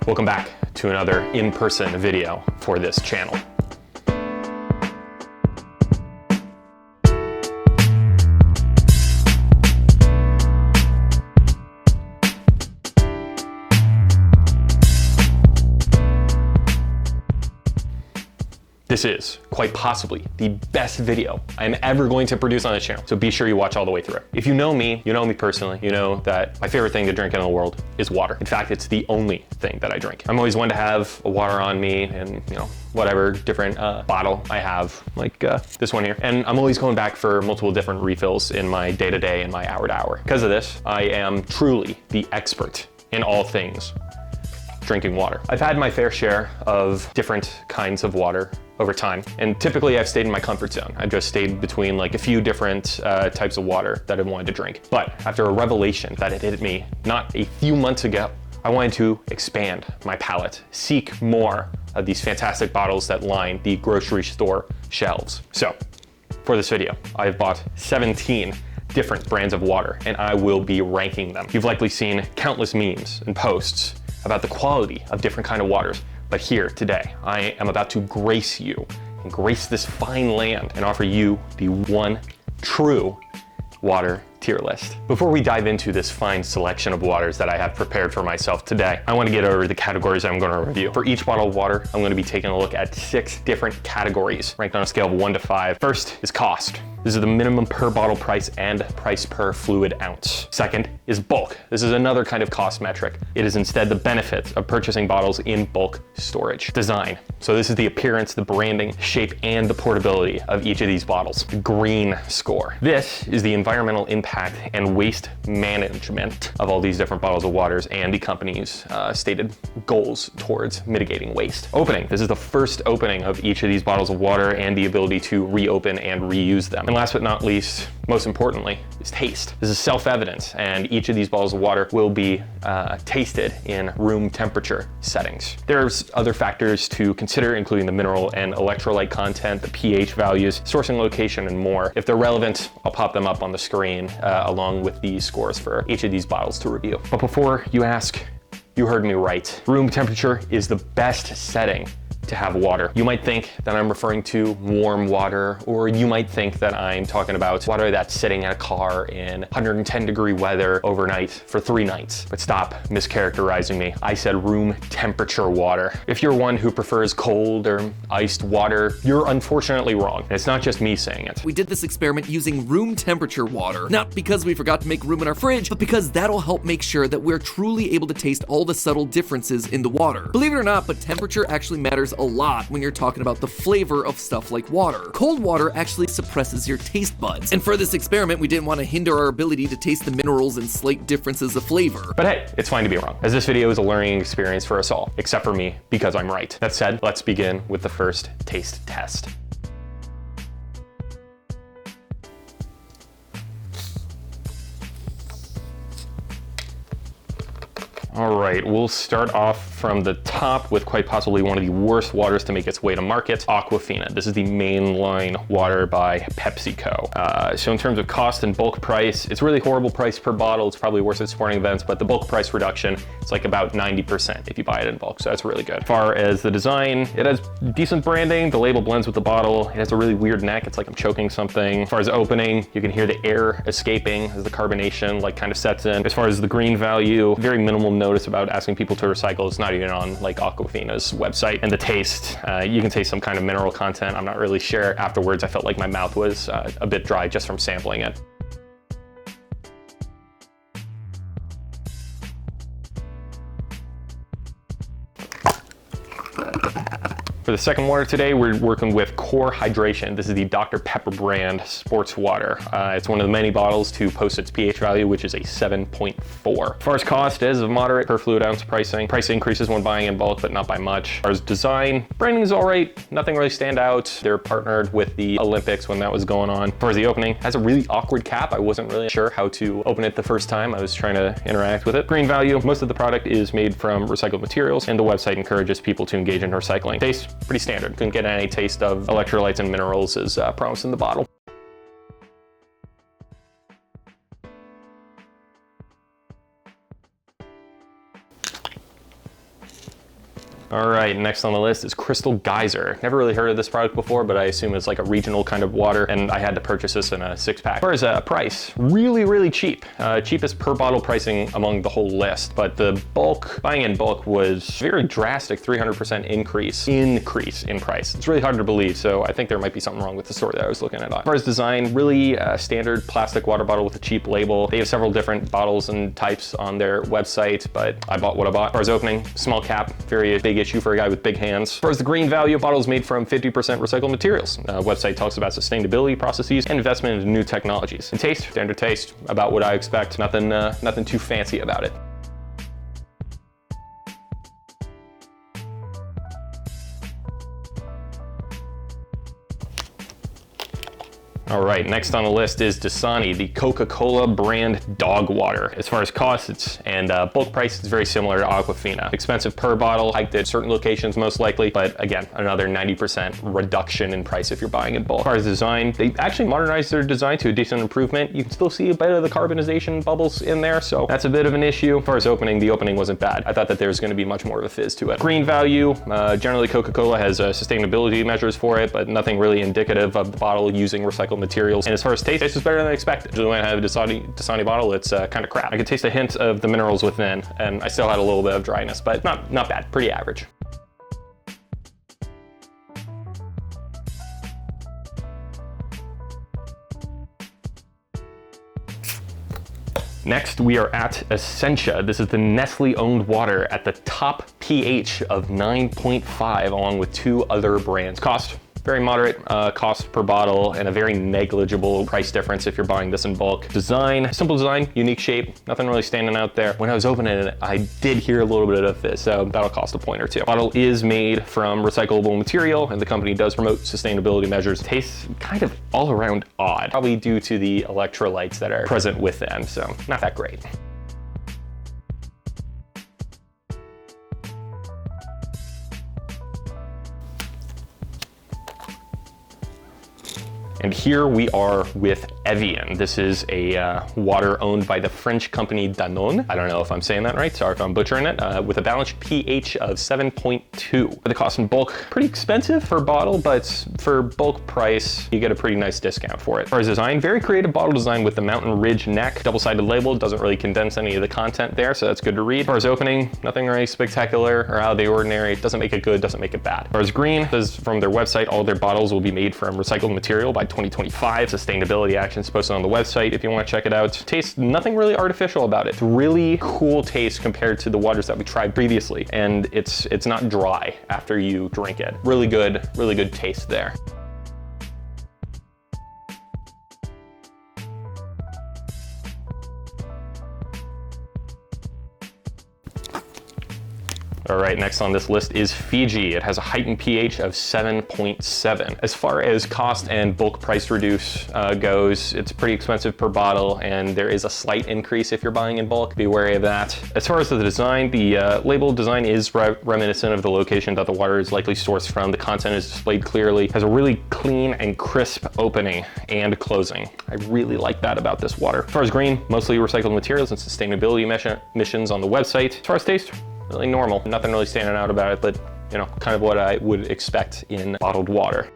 Welcome back to another in-person video for this channel. This is quite possibly the best video I'm ever going to produce on this channel, so be sure you watch all the way through. If you know me personally, you know that my favorite thing to drink in the world is water. In fact, it's the only thing that I drink. I'm always one to have a water on me and, you know, whatever different bottle I have, like this one here. And I'm always going back for multiple different refills in my day-to-day and my hour-to-hour. Because of this, I am truly the expert in all things drinking water. I've had my fair share of different kinds of water over time, and typically I've stayed in my comfort zone. I've just stayed between like a few different types of water that I wanted to drink. But after a revelation that had hit me not a few months ago, I wanted to expand my palate, seek more of these fantastic bottles that line the grocery store shelves. So for this video, I've bought 17 different brands of water, and I will be ranking them. You've likely seen countless memes and posts about the quality of different kind of waters. But here today, I am about to grace you and grace this fine land and offer you the one true water tier list. Before we dive into this fine selection of waters that I have prepared for myself today, I want to get over the categories I'm going to review. For each bottle of water, I'm going to be taking a look at 6 different categories, ranked on a scale of 1 to 5. First is cost. This is the minimum per bottle price and price per fluid ounce. Second is bulk. This is another kind of cost metric. It is instead the benefit of purchasing bottles in bulk storage. Design. So this is the appearance, the branding, shape, and the portability of each of these bottles. Green score. This is the environmental impact and waste management of all these different bottles of waters and the company's stated goals towards mitigating waste. Opening. This is the first opening of each of these bottles of water and the ability to reopen and reuse them. And last but not least, most importantly, is taste. This is self-evident, and each of these bottles of water will be tasted in room temperature settings. There's other factors to consider, including the mineral and electrolyte content, the pH values, sourcing location, and more. If they're relevant, I'll pop them up on the screen along with the scores for each of these bottles to review. But before you ask, you heard me right. Room temperature is the best setting to have water. You might think that I'm referring to warm water, or you might think that I'm talking about water that's sitting in a car in 110 degree weather overnight for 3 nights. But stop mischaracterizing me. I said room temperature water. If you're one who prefers cold or iced water, you're unfortunately wrong. And it's not just me saying it. We did this experiment using room temperature water, not because we forgot to make room in our fridge, but because that'll help make sure that we're truly able to taste all the subtle differences in the water. Believe it or not, but temperature actually matters a lot when you're talking about the flavor of stuff like water. Cold water actually suppresses your taste buds. And for this experiment, we didn't want to hinder our ability to taste the minerals and slight differences of flavor. But hey, it's fine to be wrong, as this video is a learning experience for us all, except for me, because I'm right. That said, let's begin with the first taste test. All right, we'll start off from the top with quite possibly one of the worst waters to make its way to market, Aquafina. This is the mainline water by PepsiCo. So in terms of cost and bulk price, it's really horrible price per bottle. It's probably worse at sporting events, but the bulk price reduction, it's like about 90% if you buy it in bulk, so that's really good. As far as the design, it has decent branding. The label blends with the bottle. It has a really weird neck. It's like I'm choking something. As far as opening, you can hear the air escaping as the carbonation like kind of sets in. As far as the green value, very minimal notice about asking people to recycle. It's not even on like Aquafina's website. And the taste, you can taste some kind of mineral content. I'm not really sure. Afterwards, I felt like my mouth was a bit dry just from sampling it. For the second water today, we're working with Core Hydration. This is the Dr. Pepper brand sports water. It's one of the many bottles to post its pH value, which is a 7.4. As far as cost, it is a moderate per fluid ounce pricing. Price increases when buying in bulk, but not by much. As far as design, branding is all right. Nothing really stand out. They're partnered with the Olympics when that was going on. As far as the opening, it has a really awkward cap. I wasn't really sure how to open it the first time. I was trying to interact with it. Green value, most of the product is made from recycled materials, and the website encourages people to engage in recycling. Taste, pretty standard. Couldn't get any taste of electrolytes and minerals as promised in the bottle. All right, next on the list is Crystal Geyser. Never really heard of this product before, but I assume it's like a regional kind of water, and I had to purchase this in a 6-pack. As far as price, really cheap. Cheapest per bottle pricing among the whole list, but the buying in bulk was very drastic, 300% increase in price. It's really hard to believe, so I think there might be something wrong with the store that I was looking at. As far as design, really standard plastic water bottle with a cheap label. They have several different bottles and types on their website, but I bought what I bought. As far as opening, small cap, very big issue for a guy with big hands. As far as the green value, bottle is made from 50% recycled materials. Website talks about sustainability processes and investment into new technologies. And taste, standard taste, about what I expect. Nothing too fancy about it. All right, next on the list is Dasani, the Coca-Cola brand dog water. As far as costs and bulk price, it's very similar to Aquafina. Expensive per bottle, hiked at certain locations most likely, but again, another 90% reduction in price if you're buying in bulk. As far as design, they actually modernized their design to a decent improvement. You can still see a bit of the carbonization bubbles in there, so that's a bit of an issue. As far as opening, the opening wasn't bad. I thought that there was gonna be much more of a fizz to it. Green value, generally Coca-Cola has sustainability measures for it, but nothing really indicative of the bottle using recycled materials. And as far as taste is better than I expected. Usually when I have a Dasani bottle, it's kind of crap. I could taste a hint of the minerals within, and I still had a little bit of dryness, but not bad, pretty average. Next, we are at Essentia. This is the Nestle-owned water at the top pH of 9.5, along with 2 other brands. Cost, very moderate cost per bottle, and a very negligible price difference if you're buying this in bulk. Design, simple design, unique shape, nothing really standing out there. When I was opening it, I did hear a little bit of this, so that'll cost a point or two. The bottle is made from recyclable material, and the company does promote sustainability measures. Tastes kind of all around odd, probably due to the electrolytes that are present within, so not that great. And here we are with Evian. This is a water owned by the French company Danone. I don't know if I'm saying that right, sorry if I'm butchering it, with a balanced pH of 7.2. For the cost in bulk, pretty expensive per bottle, but for bulk price, you get a pretty nice discount for it. As far as design, very creative bottle design with the mountain ridge neck, double-sided label, doesn't really condense any of the content there, so that's good to read. As far as opening, nothing really spectacular or out of the ordinary. It doesn't make it good, doesn't make it bad. As far as green, says from their website, all their bottles will be made from recycled material by 2025. Sustainability actions posted on the website if you want to check it out. Taste, nothing really artificial about it. It's really cool taste compared to the waters that we tried previously, and it's not dry after you drink it. Really good taste there. All right, next on this list is Fiji. It has a heightened pH of 7.7. As far as cost and bulk price reduce goes, it's pretty expensive per bottle, and there is a slight increase if you're buying in bulk. Be wary of that. As far as the design, the label design is reminiscent of the location that the water is likely sourced from. The content is displayed clearly, has a really clean and crisp opening and closing. I really like that about this water. As far as green, mostly recycled materials and sustainability missions on the website. As far as taste, really normal. Nothing really standing out about it, but you know, kind of what I would expect in bottled water.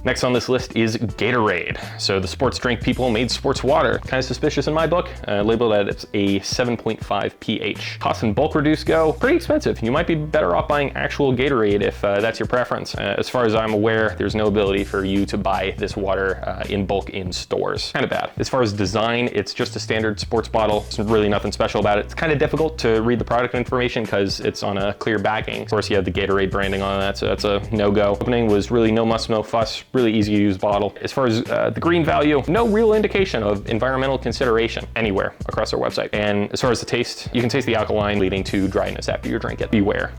Next on this list is Gatorade. So the sports drink people made sports water. Kind of suspicious in my book. Labeled that it's a 7.5 pH. Cost and bulk reduce go, pretty expensive. You might be better off buying actual Gatorade if that's your preference. As far as I'm aware, there's no ability for you to buy this water in bulk in stores. Kind of bad. As far as design, it's just a standard sports bottle. There's really nothing special about it. It's kind of difficult to read the product information because it's on a clear backing. Of course, you have the Gatorade branding on that, so that's a no-go. Opening was really no muss, no fuss. Really easy to use bottle. As far as the green value, no real indication of environmental consideration anywhere across their website. And as far as the taste, you can taste the alkaline leading to dryness after you drink it. Beware.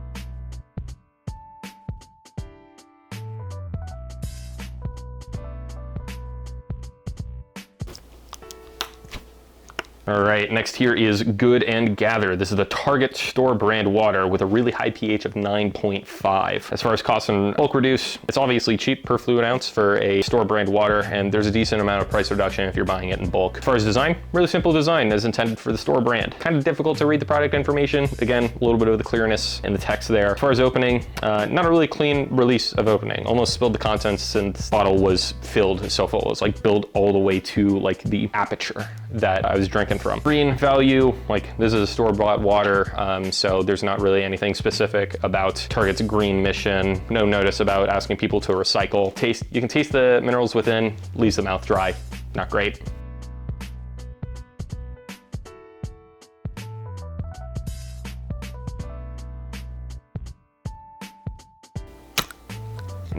All right, next here is Good and Gather. This is the Target store brand water with a really high pH of 9.5. As far as cost and bulk reduce, it's obviously cheap per fluid ounce for a store brand water, and there's a decent amount of price reduction if you're buying it in bulk. As far as design, really simple design as intended for the store brand. Kind of difficult to read the product information. Again, a little bit of the clearness in the text there. As far as opening, not a really clean release of opening. Almost spilled the contents since the bottle was filled so full. It's like filled all the way to like the aperture that I was drinking from. Green value, like this is a store-bought water, so there's not really anything specific about Target's green mission. No notice about asking people to recycle. Taste, you can taste the minerals within, leaves the mouth dry. Not great.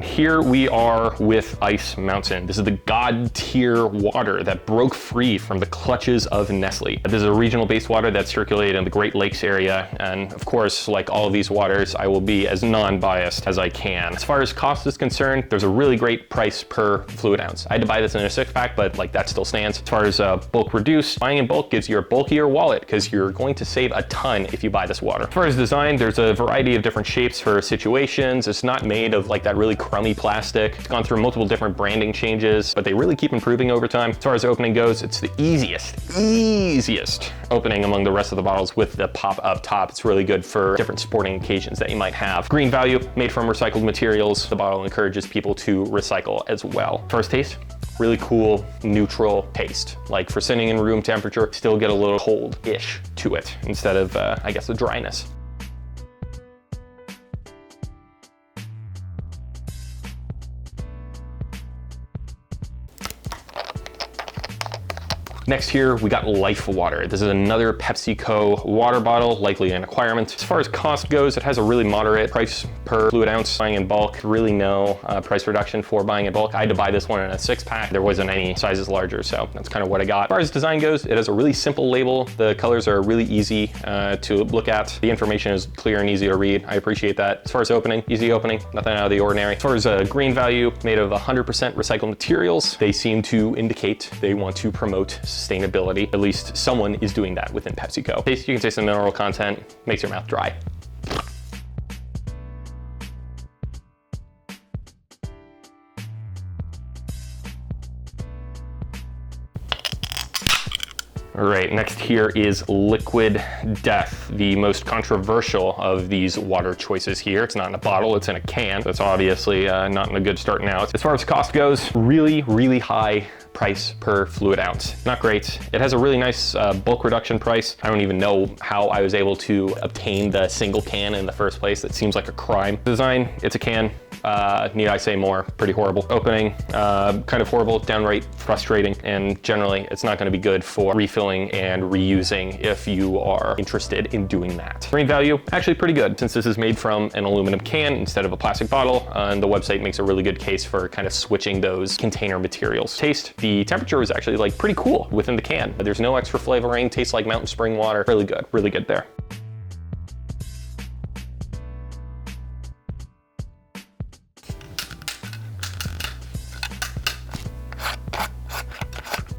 Here we are with Ice Mountain. This is the God tier water that broke free from the clutches of Nestle. This is a regional based water that's circulated in the Great Lakes area. And of course, like all of these waters, I will be as non-biased as I can. As far as cost is concerned, there's a really great price per fluid ounce. I had to buy this in a 6-pack, but like that still stands. As far as bulk reduce, buying in bulk gives you a bulkier wallet because you're going to save a ton if you buy this water. As far as design, there's a variety of different shapes for situations. It's not made of like that really crummy plastic. It's gone through multiple different branding changes, but they really keep improving over time. As far as opening goes, it's the easiest opening among the rest of the bottles with the pop up top. It's really good for different sporting occasions that you might have. Green value, made from recycled materials. The bottle encourages people to recycle as well. First taste, really cool, neutral taste. Like for sitting in room temperature, still get a little cold-ish to it instead of, I guess, the dryness. Next here, we got LifeWtr. This is another PepsiCo water bottle, likely an acquirement. As far as cost goes, it has a really moderate price per fluid ounce. Buying in bulk, really no price reduction for buying in bulk. I had to buy this one in a 6-pack. There wasn't any sizes larger, so that's kind of what I got. As far as design goes, it has a really simple label. The colors are really easy to look at. The information is clear and easy to read. I appreciate that. As far as opening, easy opening, nothing out of the ordinary. As far as green value, made of 100% recycled materials, they seem to indicate they want to promote sustainability. At least someone is doing that within PepsiCo. Taste, you can taste the mineral content, makes your mouth dry. All right, next here is Liquid Death, the most controversial of these water choices here. It's not in a bottle, it's in a can. That's obviously not in a good starting out. As far as cost goes, really high price per fluid ounce. Not great. It has a really nice bulk reduction price. I don't even know how I was able to obtain the single can in the first place. That seems like a crime. Design, it's a can. Need I say more? Pretty horrible. Opening, kind of horrible, downright frustrating, and generally it's not going to be good for refilling and reusing if you are interested in doing that. Green value, actually pretty good since this is made from an aluminum can instead of a plastic bottle, and the website makes a really good case for kind of switching those container materials. Taste, the temperature was actually like pretty cool within the can. There's no extra flavoring, tastes like mountain spring water. Really good there.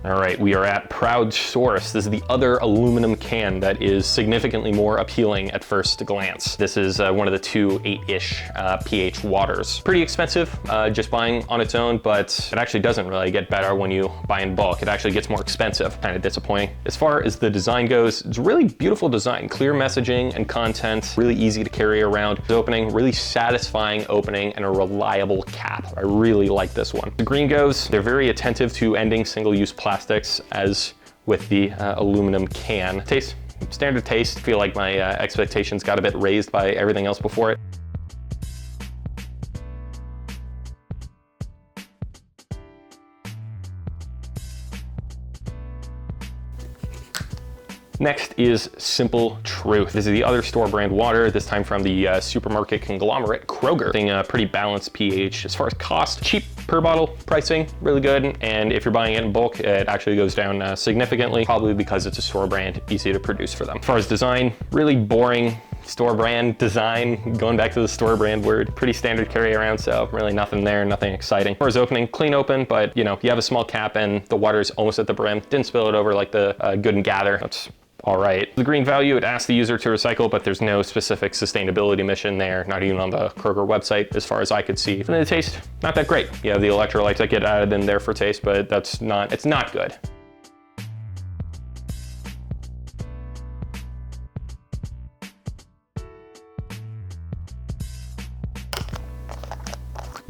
All right, we are at Proud Source. This is the other aluminum can that is significantly more appealing at first glance. This is one of the two 8-ish pH waters. Pretty expensive just buying on its own, but it actually doesn't really get better when you buy in bulk. It actually gets more expensive, kind of disappointing. As far as the design goes, it's really beautiful design, clear messaging and content, really easy to carry around. The opening, really satisfying opening and a reliable cap. I really like this one. The green goes, they're very attentive to ending single-use plastics as with the aluminum can. Taste, standard taste. Feel like my expectations got a bit raised by everything else before it. Next is Simple Truth. This is the other store brand water, this time from the supermarket conglomerate Kroger. Thing pretty balanced pH. As far as cost, cheap per bottle pricing, really good. And if you're buying it in bulk, it actually goes down significantly, probably because it's a store brand, easy to produce for them. As far as design, really boring, store brand design, going back to the store brand word, pretty standard carry around, so really nothing there, nothing exciting. As far as opening, clean open, but you know, you have a small cap and the water's almost at the brim. Didn't spill it over like the Good and Gather. That's all right. The green value, it asks the user to recycle, but there's no specific sustainability mission there, not even on the Kroger website, as far as I could see. And the taste, not that great. You have the electrolytes that get added in there for taste, but it's not good.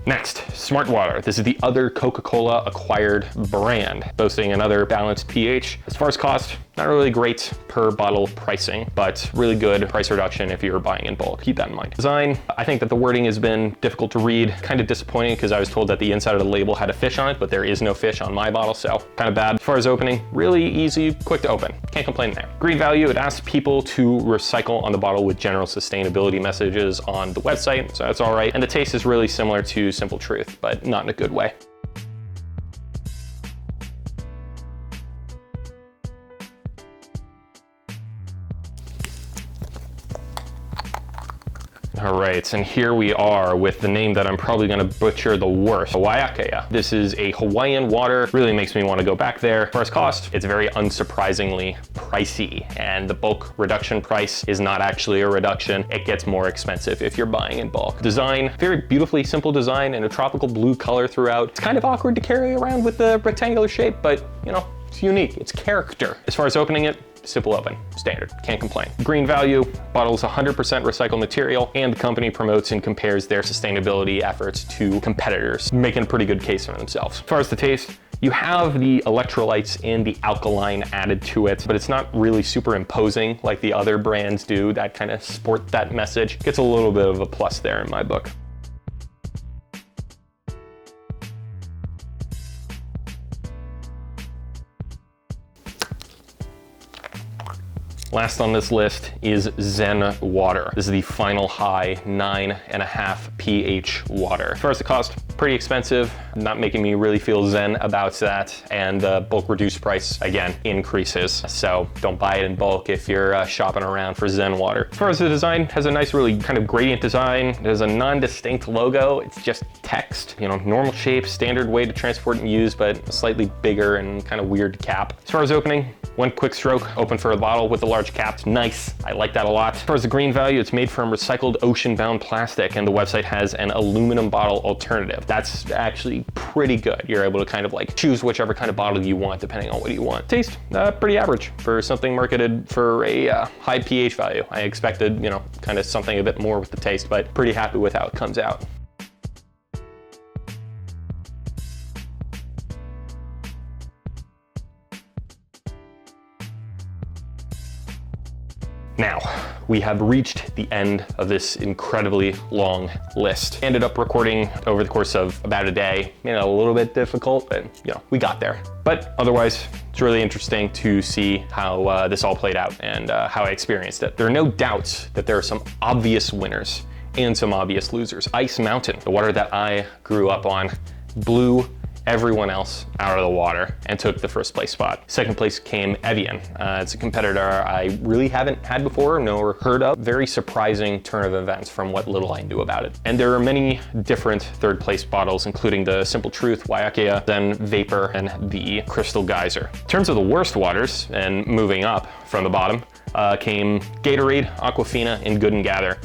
Next, Smart Water. This is the other Coca-Cola acquired brand, boasting another balanced pH. As far as cost, not really great per bottle pricing, but really good price reduction if you're buying in bulk. Keep that in mind. Design, I think that the wording has been difficult to read, kind of disappointing because I was told that the inside of the label had a fish on it, but there is no fish on my bottle, so kind of bad. As far as opening, really easy, quick to open. Can't complain there. Green value, it asks people to recycle on the bottle with general sustainability messages on the website, so that's all right. And the taste is really similar to Simple Truth, but not in a good way. All right, and here we are with the name that I'm probably gonna butcher the worst, Waiakea. This is a Hawaiian water, really makes me wanna go back there. As far as cost, it's very unsurprisingly pricey, and the bulk reduction price is not actually a reduction. It gets more expensive if you're buying in bulk. Design, very beautifully simple design and a tropical blue color throughout. It's kind of awkward to carry around with the rectangular shape, but you know, it's unique, it's character. As far as opening it, simple open, standard, can't complain. Green value, bottle's 100% recycled material, and the company promotes and compares their sustainability efforts to competitors, making a pretty good case for themselves. As far as the taste, you have the electrolytes and the alkaline added to it, but it's not really super imposing like the other brands do that kind of sport that message. Gets a little bit of a plus there in my book. Last on this list is ZenWtr. This is the final high 9.5 pH water. As far as the cost, pretty expensive, not making me really feel zen about that. And the bulk reduced price, again, increases. So don't buy it in bulk if you're shopping around for ZenWtr. As far as the design, has a nice, really kind of gradient design. There's a non-distinct logo. It's just text, you know, normal shape, standard way to transport and use, but a slightly bigger and kind of weird cap. As far as opening, one quick stroke, open for a bottle with a large cap. Nice, I like that a lot. As far as the green value, it's made from recycled ocean-bound plastic, and the website has an aluminum bottle alternative. That's actually pretty good. You're able to kind of like choose whichever kind of bottle you want, depending on what you want. Taste, pretty average for something marketed for a high pH value. I expected, you know, kind of something a bit more with the taste, but pretty happy with how it comes out. Now, we have reached the end of this incredibly long list. Ended up recording over the course of about a day. Made it a little bit difficult, but you know, we got there. But otherwise, it's really interesting to see how this all played out and how I experienced it. There are no doubts that there are some obvious winners and some obvious losers. Ice Mountain, the water that I grew up on, blew everyone else out of the water and took the first place spot. Second place came Evian. It's a competitor I really haven't had before nor heard of. Very surprising turn of events from what little I knew about it. And there are many different third place bottles, including the Simple Truth, Waiakea, ZenWtr, and the Crystal Geyser. In terms of the worst waters, and moving up from the bottom, came Gatorade, Aquafina, and Good and Gather.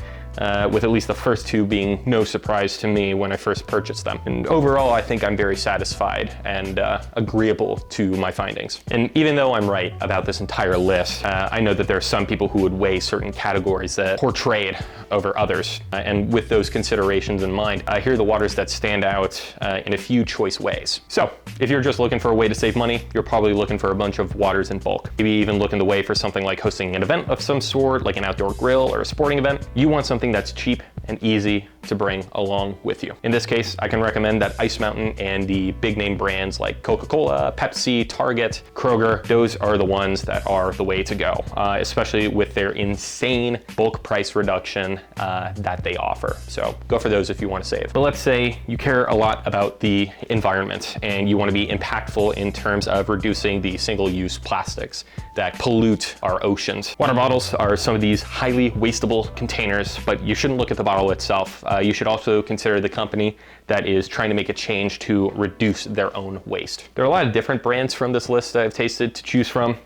With at least the first two being no surprise to me when I first purchased them. And overall, I think I'm very satisfied and agreeable to my findings. And even though I'm right about this entire list, I know that there are some people who would weigh certain categories that portrayed over others. And with those considerations in mind, here are the waters that stand out in a few choice ways. So if you're just looking for a way to save money, you're probably looking for a bunch of waters in bulk. Maybe even looking the way for something like hosting an event of some sort, like an outdoor grill or a sporting event. You want something that's cheap and easy to bring along with you. In this case, I can recommend that Ice Mountain and the big name brands like Coca-Cola, Pepsi, Target, Kroger, those are the ones that are the way to go, especially with their insane bulk price reduction that they offer. So go for those if you want to save. But let's say you care a lot about the environment and you want to be impactful in terms of reducing the single-use plastics that pollute our oceans. Water bottles are some of these highly wastable containers, but you shouldn't look at the bottle itself. You should also consider the company that is trying to make a change to reduce their own waste. There are a lot of different brands from this list that I've tasted to choose from,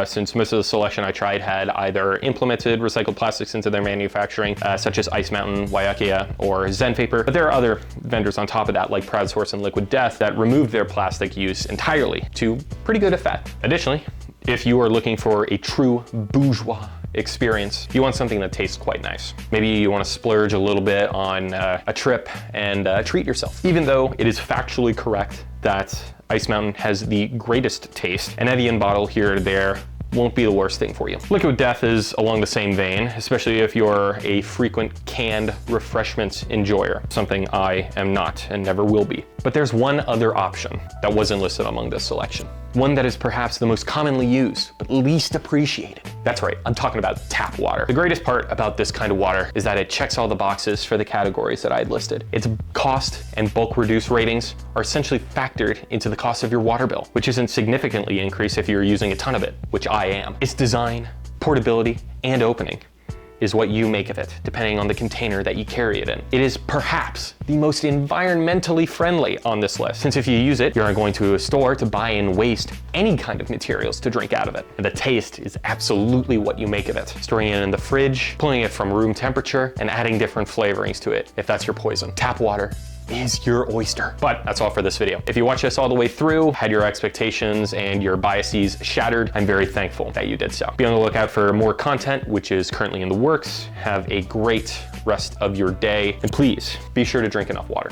since most of the selection I tried had either implemented recycled plastics into their manufacturing, such as Ice Mountain, Waiakea, or ZenWtr. But there are other vendors on top of that, like Proud Source and Liquid Death, that removed their plastic use entirely to pretty good effect. Additionally, if you are looking for a true bourgeois experience, you want something that tastes quite nice. Maybe you want to splurge a little bit on a trip and treat yourself. Even though it is factually correct that Ice Mountain has the greatest taste, an Evian bottle here or there won't be the worst thing for you. Liquid Death is along the same vein, especially if you're a frequent canned refreshments enjoyer, something I am not and never will be. But there's one other option that wasn't listed among this selection. One that is perhaps the most commonly used, but least appreciated. That's right, I'm talking about tap water. The greatest part about this kind of water is that it checks all the boxes for the categories that I had listed. Its cost and bulk reduce ratings are essentially factored into the cost of your water bill, which isn't significantly increased if you're using a ton of it, which I am. Its design, portability, and opening is what you make of it, depending on the container that you carry it in. It is perhaps the most environmentally friendly on this list, since if you use it, you're going to a store to buy and waste any kind of materials to drink out of it. And the taste is absolutely what you make of it. Storing it in the fridge, pulling it from room temperature, and adding different flavorings to it, if that's your poison. Tap water is your oyster. But that's all for this video. If you watched this all the way through, had your expectations and your biases shattered, I'm very thankful that you did so. Be on the lookout for more content, which is currently in the works. Have a great rest of your day, and please be sure to drink enough water.